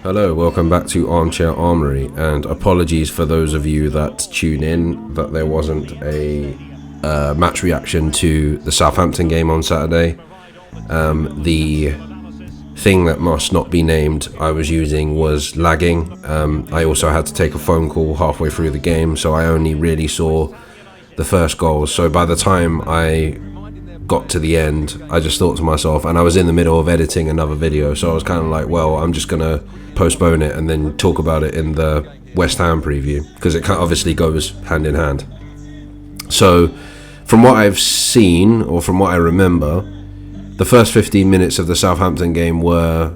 Hello, welcome back to Armchair Armory, and apologies for those of you that tune in that there wasn't a match reaction to the Southampton game on Saturday. The thing that must not be named I was using was lagging. I also had to take a phone call halfway through the game, so I only really saw the first goal. So by the time I got to the end, I just thought to myself, and I was in the middle of editing another video, so I was kind of like, well, I'm just gonna postpone it and then talk about it in the West Ham preview, because it obviously goes hand in hand. So from what I've seen, or from what I remember, the first 15 minutes of the Southampton game were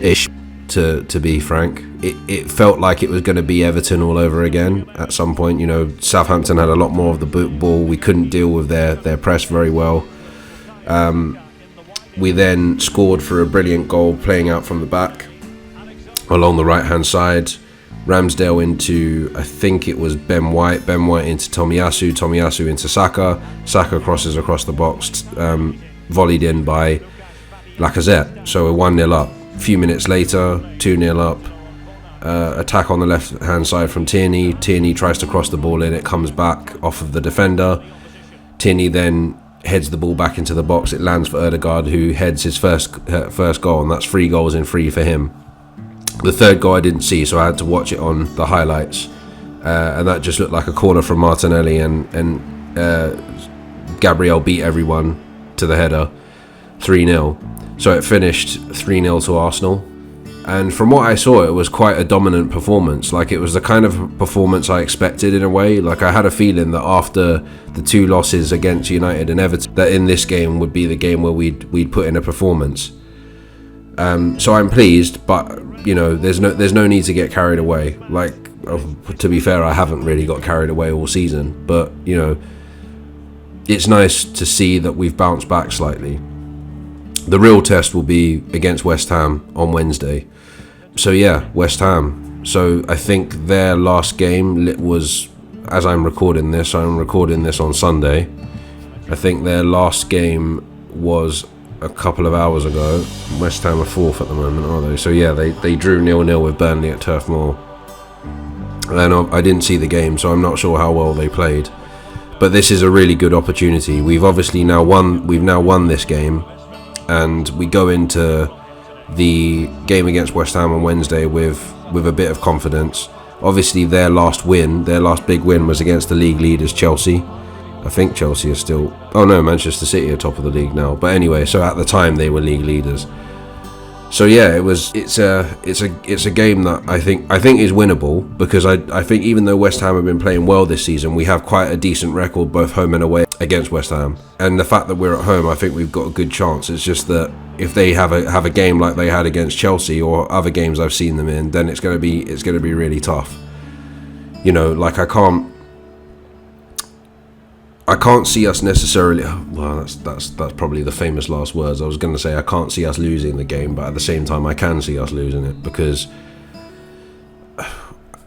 ish, to be frank. It felt like it was going to be Everton all over again at some point. You know, Southampton had a lot more of the ball. We couldn't deal with their press very well. We then scored for a brilliant goal playing out from the back along the right hand side. Ramsdale into, I think it was Ben White into Tomiyasu into Saka crosses across the box, volleyed in by Lacazette. So we're 1-0 up. A few minutes later, 2-0 up. Attack on the left hand side from Tierney. Tierney tries to cross the ball in, it comes back off of the defender. Tierney then heads the ball back into the box. It lands for Ødegaard, who heads his first goal, and that's 3 goals in 3 for him. The third goal I didn't see, so I had to watch it on the highlights, and that just looked like a corner from Martinelli, and Gabriel beat everyone to the header, 3-0. So it finished 3-0 to Arsenal. And from what I saw, it was quite a dominant performance. Like, it was the kind of performance I expected in a way. Like, I had a feeling that after the 2 losses against United and Everton, that in this game would be the game where we'd put in a performance. So I'm pleased, but you know, there's no need to get carried away. Like, to be fair, I haven't really got carried away all season, but you know, it's nice to see that we've bounced back slightly. The real test will be against West Ham on Wednesday. So yeah, West Ham. So I think their last game was, as I'm recording this on Sunday. I think their last game was a couple of hours ago. West Ham are 4th at the moment, are they? So yeah, they drew 0-0 with Burnley at Turf Moor. And I didn't see the game, so I'm not sure how well they played. But this is a really good opportunity. We've now won this game, and we go into the game against West Ham on Wednesday with a bit of confidence. Obviously their last big win was against the league leaders Chelsea. I think Chelsea is still, Manchester City are top of the league now, but anyway, so at the time they were league leaders. So yeah, it's a game that I think is winnable, because I think even though West Ham have been playing well this season, we have quite a decent record both home and away against West Ham, and the fact that we're at home, I think we've got a good chance. It's just that if they have a game like they had against Chelsea or other games I've seen them in, then it's going to be really tough. You know, like I can't see us necessarily. Well, that's probably the famous last words. I was going to say I can't see us losing the game, but at the same time I can see us losing it, because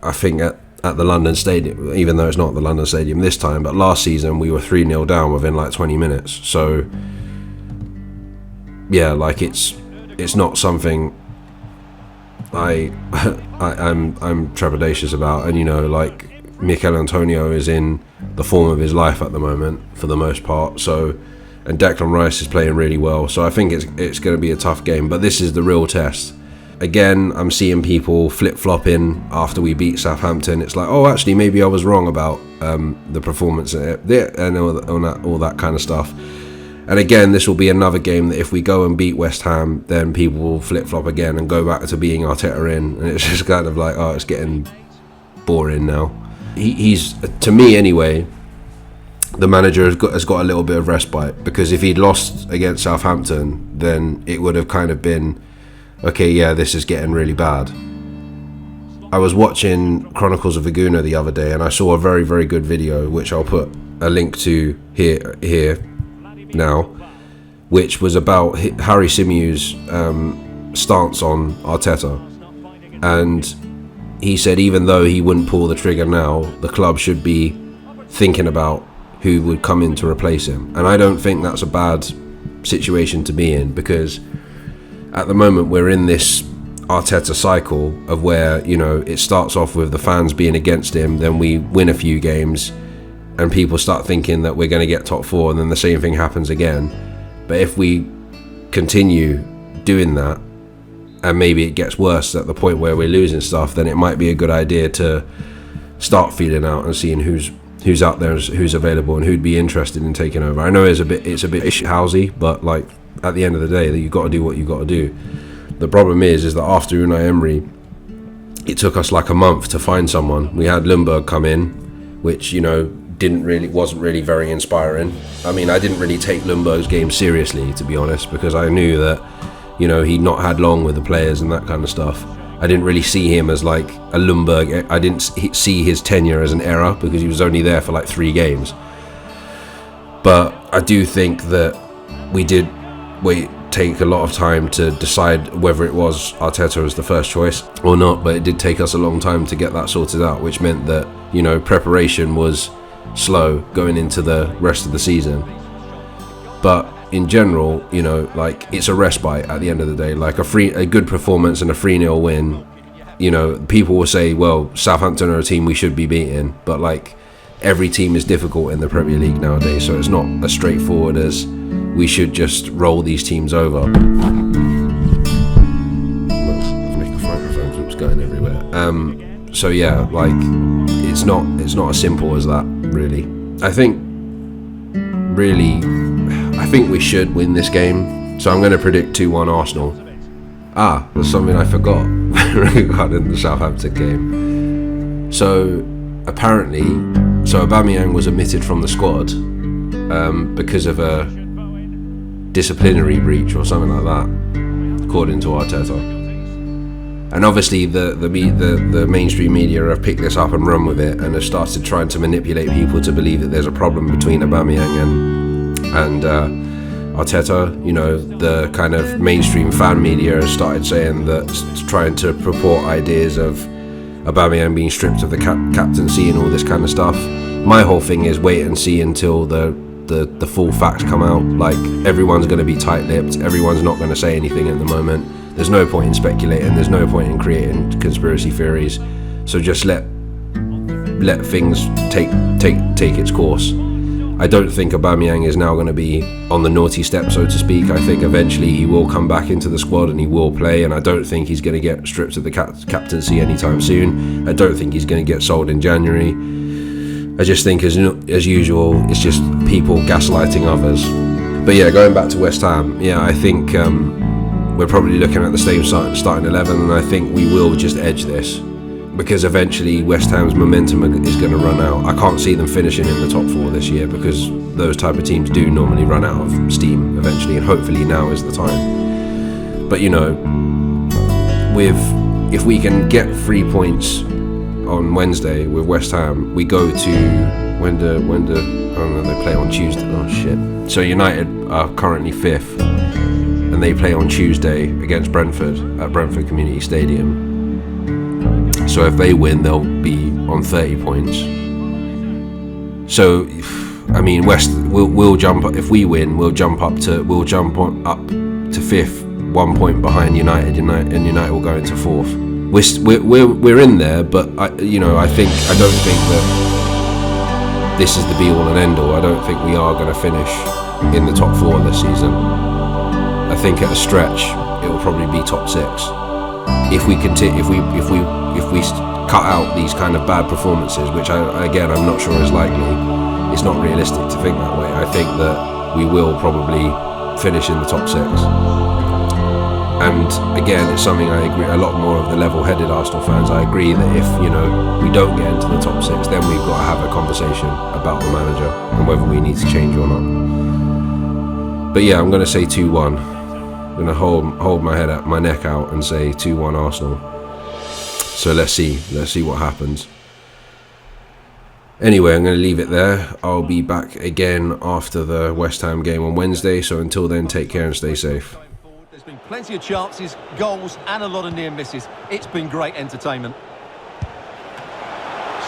I think at the London Stadium, even though it's not the London Stadium this time, but last season we were 3-0 down within like 20 minutes. So yeah, like it's not something I'm trepidatious about. And you know, like, Mikel Antonio is in the form of his life at the moment for the most part, so, and Declan Rice is playing really well, so I think it's going to be a tough game. But this is the real test. Again, I'm seeing people flip-flopping after we beat Southampton. It's like, oh, actually maybe I was wrong about the performance and all that kind of stuff. And again, this will be another game that if we go and beat West Ham, then people will flip-flop again and go back to being Arteta in, and it's just kind of like, oh, it's getting boring now. He's, to me anyway, the manager has got a little bit of respite, because if he'd lost against Southampton, then it would have kind of been, okay, yeah, this is getting really bad. I was watching Chronicles of Aguna the other day, and I saw a very, very good video, which I'll put a link to here now, which was about Harry Symeou's stance on Arteta. And he said even though he wouldn't pull the trigger now, the club should be thinking about who would come in to replace him. And I don't think that's a bad situation to be in, because at the moment we're in this Arteta cycle of where, you know, it starts off with the fans being against him, then we win a few games and people start thinking that we're going to get top 4, and then the same thing happens again. But if we continue doing that, and maybe it gets worse at the point where we're losing stuff, then it might be a good idea to start feeling out and seeing who's out there, who's available, and who'd be interested in taking over. I know it's a bit housey, but like at the end of the day, you've got to do what you've got to do. The problem is that after Unai Emery, it took us like a month to find someone. We had Ljungberg come in, which, you know, wasn't really very inspiring. I mean, I didn't really take Ljungberg's game seriously, to be honest, because I knew that, you know, he'd not had long with the players and that kind of stuff. I didn't really see him as like a Ljungberg. I didn't see his tenure as an error because he was only there for like 3 games. But I do think that we did take a lot of time to decide whether it was Arteta as the first choice or not, but it did take us a long time to get that sorted out, which meant that, you know, preparation was slow going into the rest of the season. But in general, you know, like, it's a respite at the end of the day. Like a good performance and a 3-0 win, you know, people will say, well, Southampton are a team we should be beating, but like every team is difficult in the Premier League nowadays, so it's not as straightforward as we should just roll these teams over. The microphone keeps going everywhere. So yeah, like it's not as simple as that, really. I think we should win this game, so I'm going to predict 2-1 Arsenal. There's something I forgot regarding the Southampton game. So apparently, Aubameyang was omitted from the squad because of a disciplinary breach or something like that, according to Arteta. And obviously the mainstream media have picked this up and run with it and have started trying to manipulate people to believe that there's a problem between Aubameyang and Arteta. You know, the kind of mainstream fan media has started saying that, trying to purport ideas of Aubameyang being stripped of the captaincy and all this kind of stuff. My whole thing is wait and see until the full facts come out. Like, everyone's going to be tight-lipped, everyone's not going to say anything at the moment. There's no point in speculating, there's no point in creating conspiracy theories, so just let things take its course. I don't think Aubameyang is now going to be on the naughty step, so to speak. I think eventually he will come back into the squad and he will play, and I don't think he's going to get stripped of the captaincy anytime soon. I don't think he's going to get sold in January. I just think, as usual, it's just people gaslighting others. But yeah, going back to West Ham, yeah, I think we're probably looking at the same starting 11, and I think we will just edge this, because eventually West Ham's momentum is going to run out. I can't see them finishing in the top 4 this year, because those type of teams do normally run out of steam eventually, and hopefully now is the time. But, you know, if we can get 3 points on Wednesday with West Ham, we go to when do they play on Tuesday? Oh shit! So United are currently 5th, and they play on Tuesday against Brentford at Brentford Community Stadium. So if they win, they'll be on 30 points. So, I mean, we'll jump up. If we win, we'll jump up to 5th, 1 point behind United, and United will go into 4th. We're in there, but I don't think that this is the be all and end all. I don't think we are going to finish in the top 4 this season. I think at a stretch it will probably be top 6 if we continue. If we cut out these kind of bad performances, which I'm not sure is likely. It's not realistic to think that way. I think that we will probably finish in the top 6. And again, it's something I agree, a lot more of the level-headed Arsenal fans, I agree that if, we don't get into the top 6, then we've got to have a conversation about the manager and whether we need to change or not. But yeah, I'm going to say 2-1. I'm going to hold my neck out and say 2-1 Arsenal. So let's see what happens. Anyway, I'm going to leave it there. I'll be back again after the West Ham game on Wednesday. So until then, take care and stay safe. There's been plenty of chances, goals and a lot of near misses. It's been great entertainment.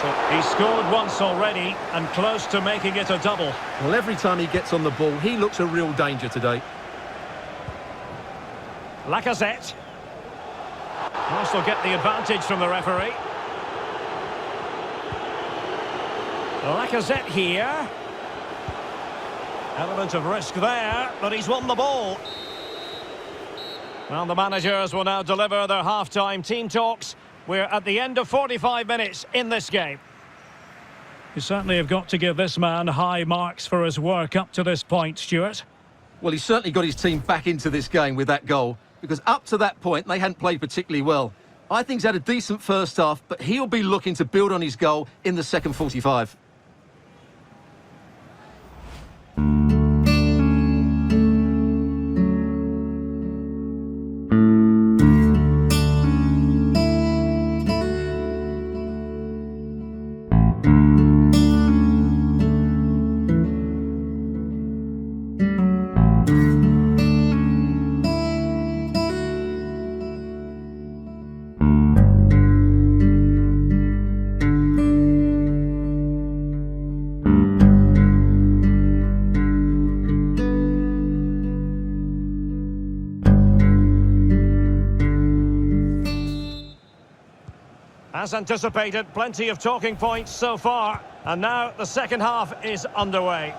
So he's scored once already and close to making it a double. Well, every time he gets on the ball, he looks a real danger today. Lacazette. Arsenal get the advantage from the referee. Lacazette here. Element of risk there, but he's won the ball. Well, the managers will now deliver their half-time team talks. We're at the end of 45 minutes in this game. You certainly have got to give this man high marks for his work up to this point, Stuart. Well, he's certainly got his team back into this game with that goal, because up to that point, they hadn't played particularly well. I think he's had a decent first half, but he'll be looking to build on his goal in the second 45. As anticipated, plenty of talking points so far, and now the second half is underway.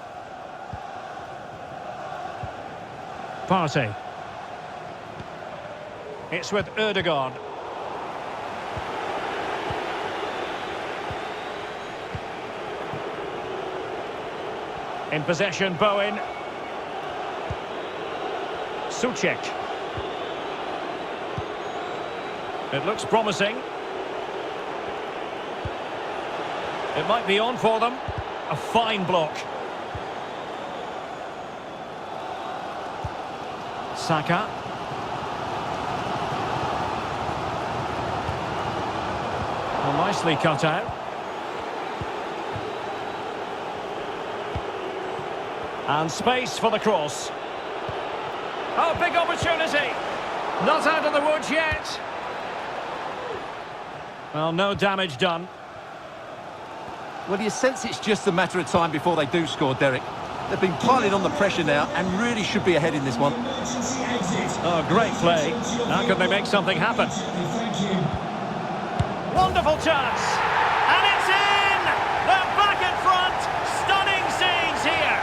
Partey. It's with Ødegaard. In possession, Bowen. Soucek. It looks promising. It might be on for them. A fine block. Saka. Well, nicely cut out. And space for the cross. Oh, big opportunity. Not out of the woods yet. Well, no damage done. Well, you sense it's just a matter of time before they do score, Derek. They've been piling on the pressure now and really should be ahead in this one. Oh, great play. How can they make something happen? Wonderful chance. And it's in! They're back in front. Stunning scenes here.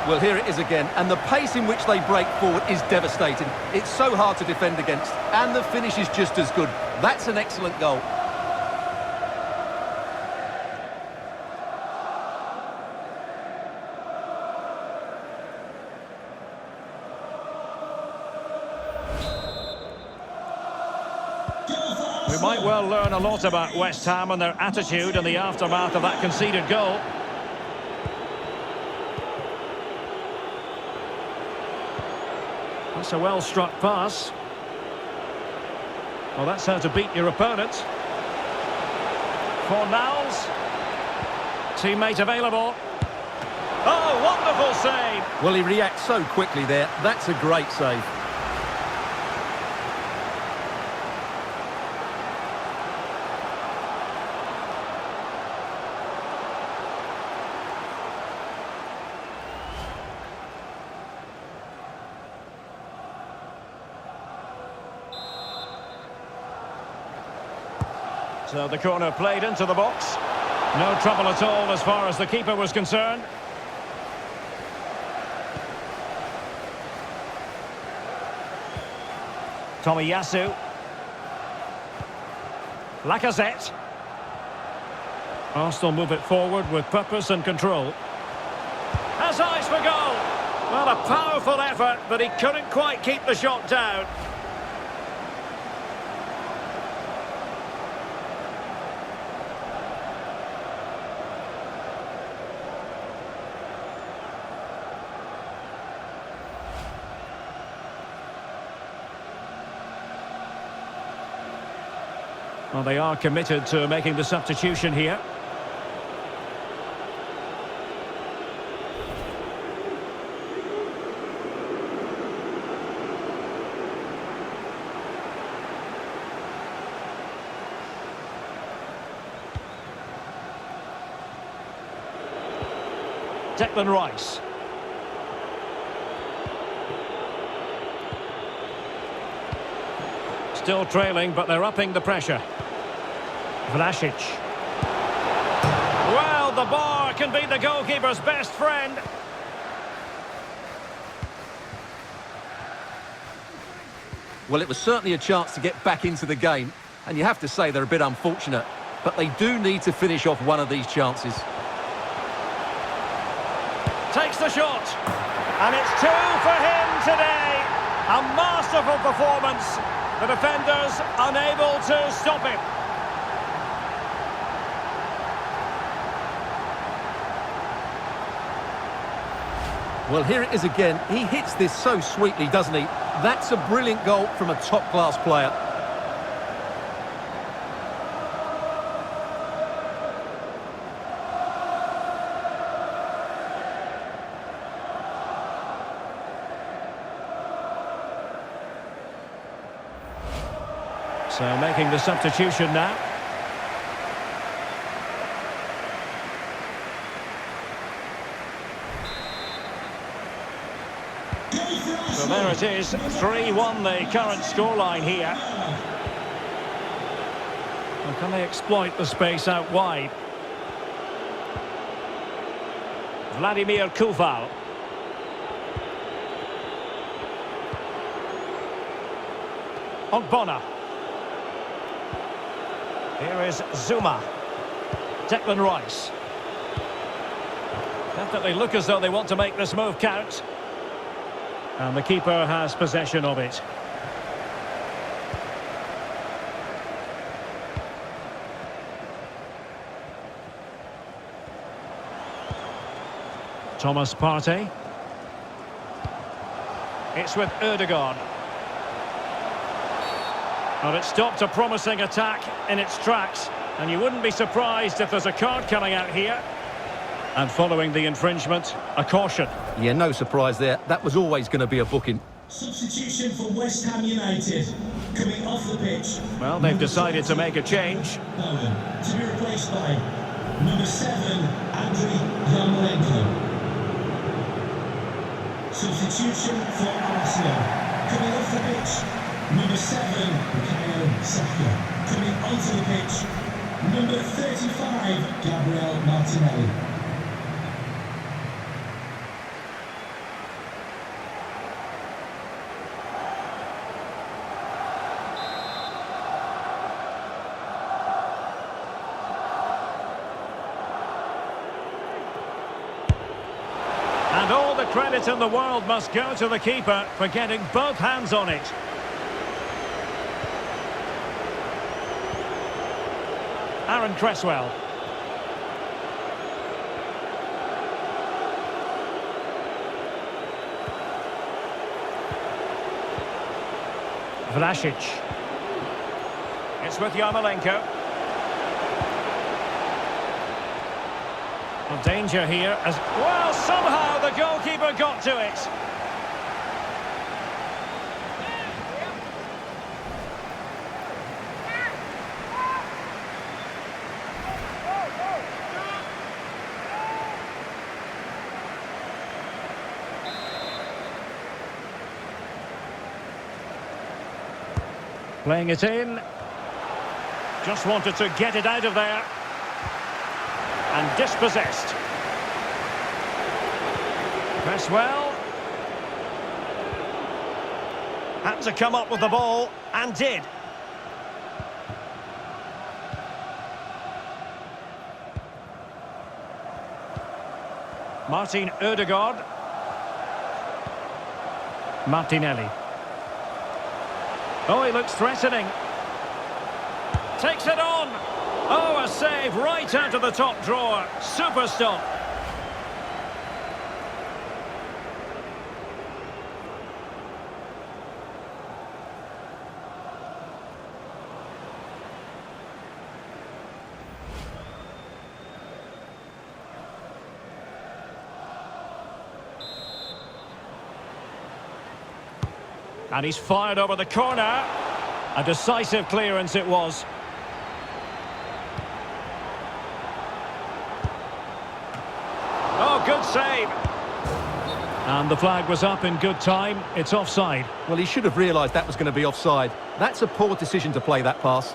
Well, here it is again, and the pace in which they break forward is devastating. It's so hard to defend against, and the finish is just as good. That's an excellent goal. We might well learn a lot about West Ham and their attitude in the aftermath of that conceded goal. That's a well-struck pass. Well, that's how to beat your opponent. Fornals. Teammate available. Oh, wonderful save! Well, he reacts so quickly there. That's a great save. So the corner played into the box. No trouble at all as far as the keeper was concerned. Tomiyasu. Lacazette. Arsenal move it forward with purpose and control. Has eyes for goal. Well, a powerful effort, but he couldn't quite keep the shot down. Well, they are committed to making the substitution here. Declan Rice. Still trailing, but they're upping the pressure. Vlasic. Well, the bar can be the goalkeeper's best friend. Well, it was certainly a chance to get back into the game, and you have to say they're a bit unfortunate, but they do need to finish off one of these chances. Takes the shot, and it's 2 for him today. A masterful performance. The defenders unable to stop him. Well, here it is again. He hits this so sweetly, doesn't he? That's a brilliant goal from a top-class player. So making the substitution now. So there it is, 3-1 the current scoreline here. And can they exploit the space out wide? Vladimir Koval. Ogbonna. Here is Zuma. Declan Rice. Definitely look as though they want to make this move count. And the keeper has possession of it. Thomas Partey. It's with Ødegaard. Well, it stopped a promising attack in its tracks, and you wouldn't be surprised if there's a card coming out here. And following the infringement, a caution. Yeah, no surprise there. That was always going to be a booking. Substitution for West Ham United. Coming off the pitch. Well, they've decided to make a change. To be replaced by number 7, Andriy Yarmolenko. Substitution for Arsenal. Coming off the pitch. Number 7, Bukayo Saka. Coming onto the pitch, number 35, Gabriel Martinelli. And all the credit in the world must go to the keeper for getting both hands on it. Aaron Cresswell. Vlasic. It's with Yarmolenko. Well, danger here as well. Somehow the goalkeeper got to it. Playing it in. Just wanted to get it out of there. And dispossessed. Cresswell. Had to come up with the ball, and did. Martin Ødegaard. Martinelli. Oh, he looks threatening. Takes it on. Oh, a save right out of the top drawer. Super stop. And he's fired over the corner. A decisive clearance it was. Oh, Oh, good save. And the flag was up in good time. It's offside. Well, he should have realised that was going to be offside. That's a poor decision to play that pass.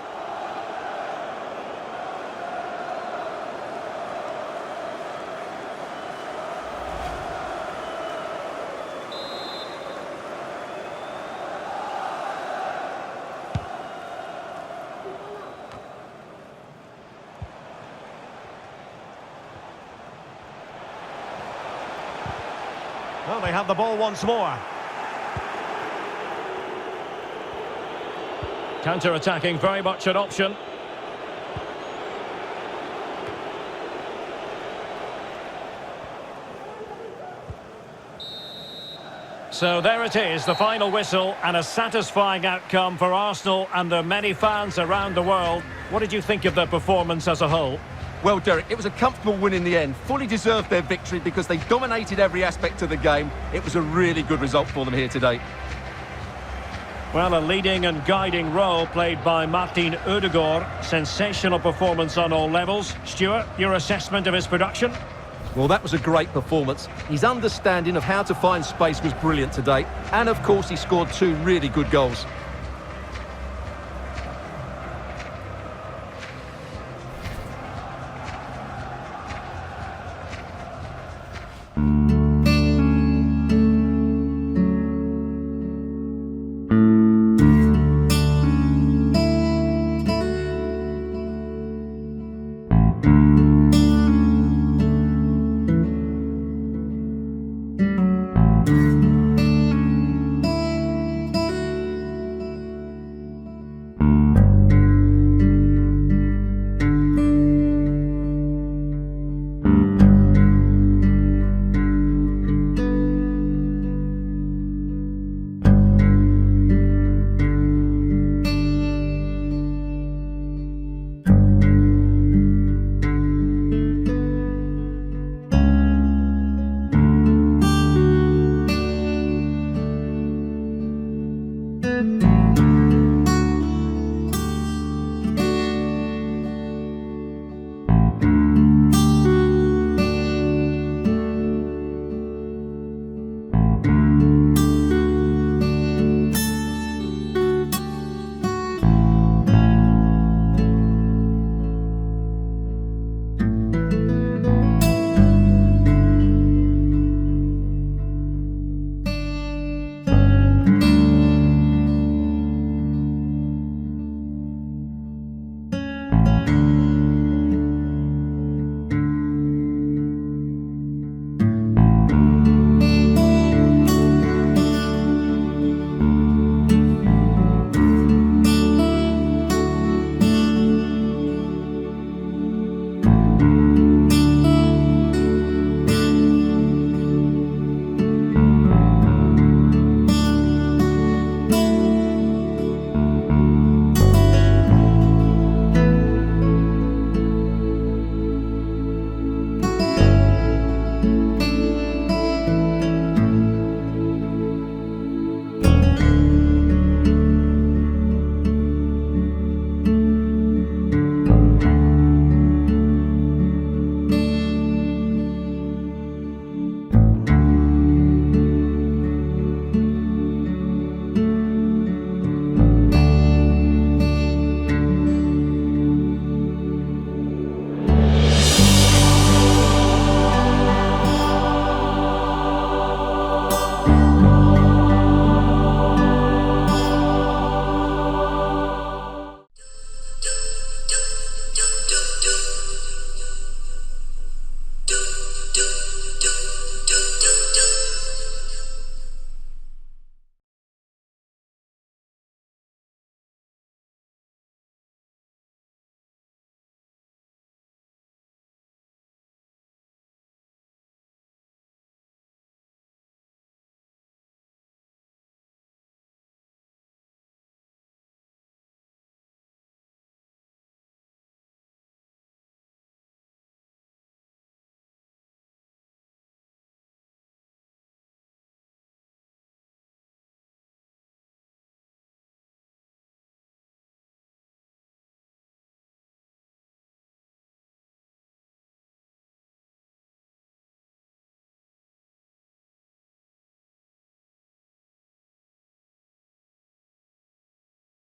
Well, they have the ball once more. Counter-attacking, very much an option. So there it is, the final whistle, and a satisfying outcome for Arsenal and their many fans around the world. What did you think of their performance as a whole? Well, Derek, it was a comfortable win in the end. Fully deserved their victory because they dominated every aspect of the game. It was a really good result for them here today. Well, a leading and guiding role played by Martin Ødegaard. Sensational performance on all levels. Stuart, your assessment of his production? Well, that was a great performance. His understanding of how to find space was brilliant today. And, of course, he scored 2 really good goals.